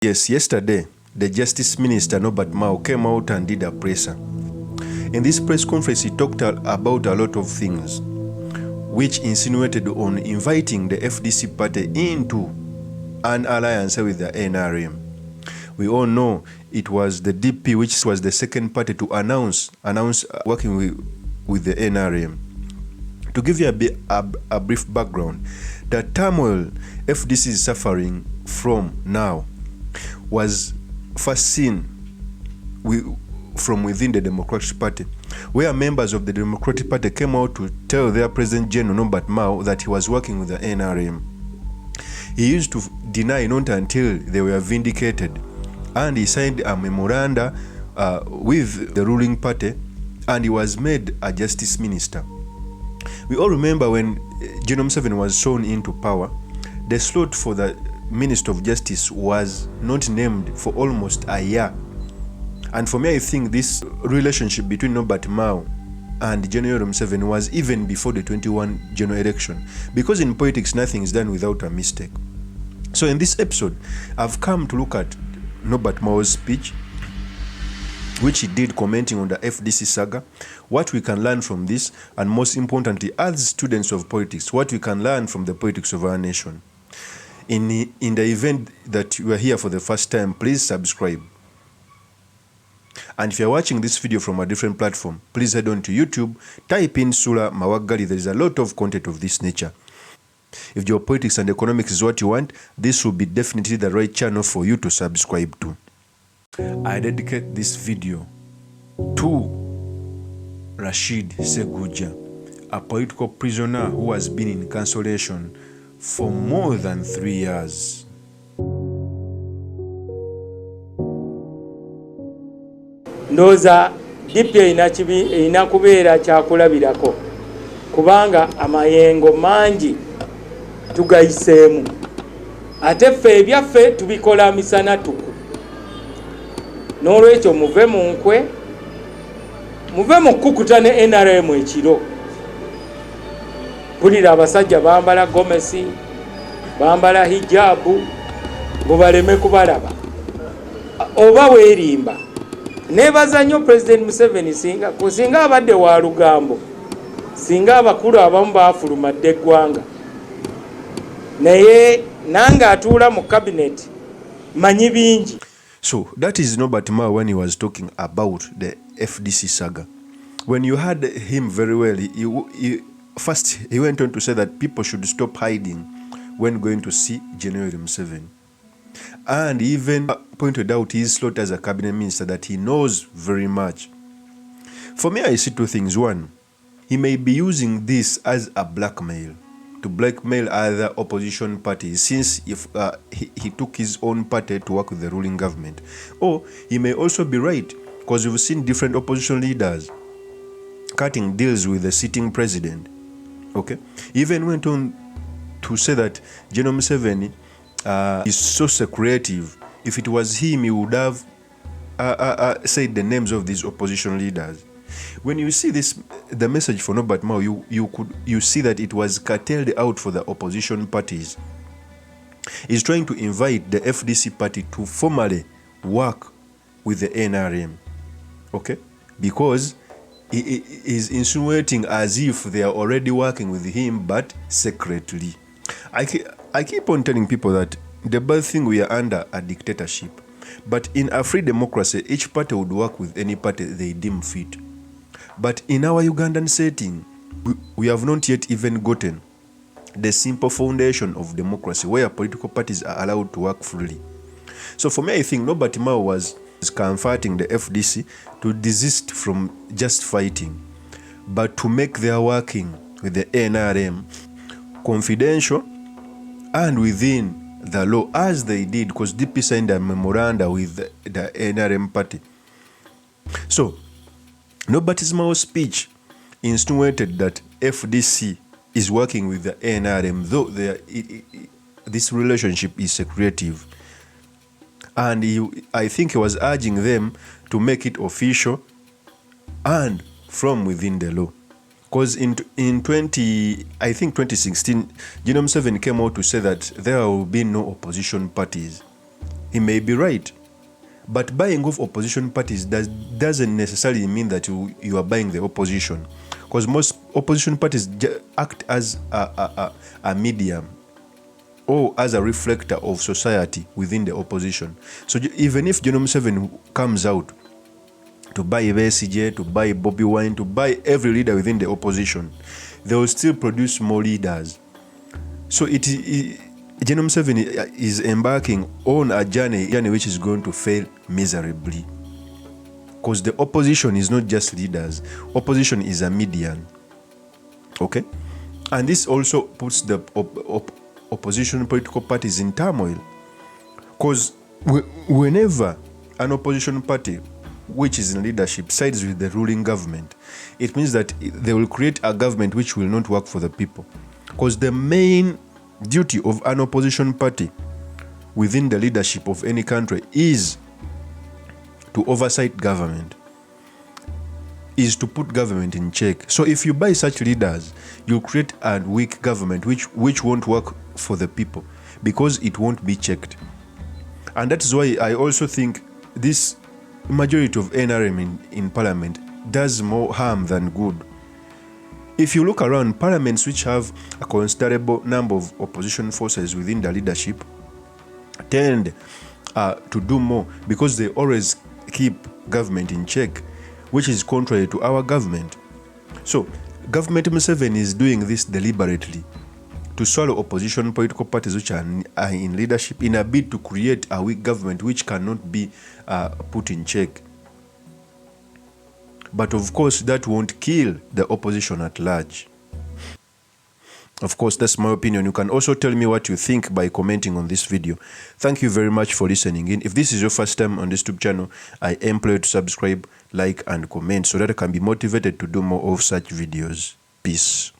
Yes, yesterday, the Justice Minister, Norbert MAO, came out and did a presser. In this press conference, he talked about a lot of things, which insinuated on inviting the FDC party into an alliance with the NRM. We all know it was the DP, which was the second party to announce working with the NRM. To give you a brief background, the turmoil FDC is suffering from now was first seen from within the Democratic Party, where members of the Democratic Party came out to tell their President General Norbert MAO that he was working with the NRM. He used to deny not until they were vindicated, and he signed a memoranda with the ruling party, and he was made a justice minister. We all remember when General MUSEVENI was sworn into power, the slot for the Minister of Justice was not named for almost a year. And for me, I think this relationship between Norbert MAO and General MUSEVENI was even before the 2021 general election, because in politics nothing is done without a mistake. So in this episode, I've come to look at Norbert MAO's speech, which he did commenting on the FDC saga, what we can learn from this, and most importantly, as students of politics, what we can learn from the politics of our nation. In the event that you are here for the first time, please subscribe. And if you're watching this video from a different platform, please head on to YouTube, type in Sula Mawagali. There is a lot of content of this nature. If geopolitics and economics is what you want, this will be definitely the right channel for you to subscribe to. I dedicate this video to Rashid Seguja, a political prisoner who has been in incarceration for more than 3 years. Ndoza DP erina kubeera kyakulabirako kubanga amayengo mangi tugayiseemu, ate ffe ebyaffe tubikola misana tuku. N'olwekyo muve mu nkwe, muve mu kukuta ne NRM ekiro. Mpulira abasajja bambala gomesi, bambala hijabu, mubaleme kubalaba oba weerimba. Nebaza nnyo President Museveni singa abadde wa lugambo, singa abakulu abamu baafulumadde eggwanga, naye nange atuula mu cabinet manyi bingi. So that is Norbert MAO when he was talking about the FDC saga. When you heard him very well, first he went on to say that people should stop hiding when going to see General MUSEVENI. And he even pointed out his slot as a cabinet minister that he knows very much. For me, I see two things. One, he may be using this as a blackmail, to blackmail other opposition parties, since if he took his own party to work with the ruling government. Or he may also be right, because we've seen different opposition leaders cutting deals with the sitting president. Okay, he even went on to say that General MUSEVENI is so secretive. If it was him, he would have said the names of these opposition leaders. When you see this, the message for Norbert MAO, you see that it was carteled out for the opposition parties. He's trying to invite the FDC party to formally work with the NRM, okay? Because he is insinuating as if they are already working with him, but secretly. I keep on telling people that the bad thing, we are under a dictatorship. But in a free democracy, each party would work with any party they deem fit. But in our Ugandan setting, we have not yet even gotten the simple foundation of democracy where political parties are allowed to work freely. So for me, I think Norbert MAO was comforting the FDC to desist from just fighting, but to make their working with the NRM confidential and within the law, as they did, because DP signed a memoranda with the NRM party. So Norbert MAO's speech insinuated that FDC is working with the NRM, though this relationship is secretive. And I think he was urging them to make it official and from within the law. Because in 2016, General MUSEVENI came out to say that there will be no opposition parties He may be right. But buying of opposition parties doesn't necessarily mean that you are buying the opposition, because most opposition parties act as a medium or as a reflector of society within the opposition. So even if General Museveni comes out to buy Besigye, to buy Bobby Wine, to buy every leader within the opposition, they will still produce more leaders. So General Museveni is embarking on a journey which is going to fail miserably. Because the opposition is not just leaders. Opposition is a median. Okay? And this also puts the opposition political parties in turmoil. Because whenever an opposition party which is in leadership sides with the ruling government, it means that they will create a government which will not work for the people. Because the main duty of an opposition party within the leadership of any country is to oversight government, is to put government in check. So if you buy such leaders, you'll create a weak government which won't work for the people, because it won't be checked. And that's why I also think this majority of NRM in parliament does more harm than good. If you look around, parliaments which have a considerable number of opposition forces within the leadership tend to do more, because they always keep government in check, which is contrary to our government. So government Museveni is doing this deliberately to swallow opposition political parties which are in leadership in a bid to create a weak government which cannot be put in check. But of course, that won't kill the opposition at large. Of course, that's my opinion. You can also tell me what you think by commenting on this video. Thank you very much for listening in. If this is your first time on this YouTube channel, I implore you to subscribe, like, and comment so that I can be motivated to do more of such videos. Peace.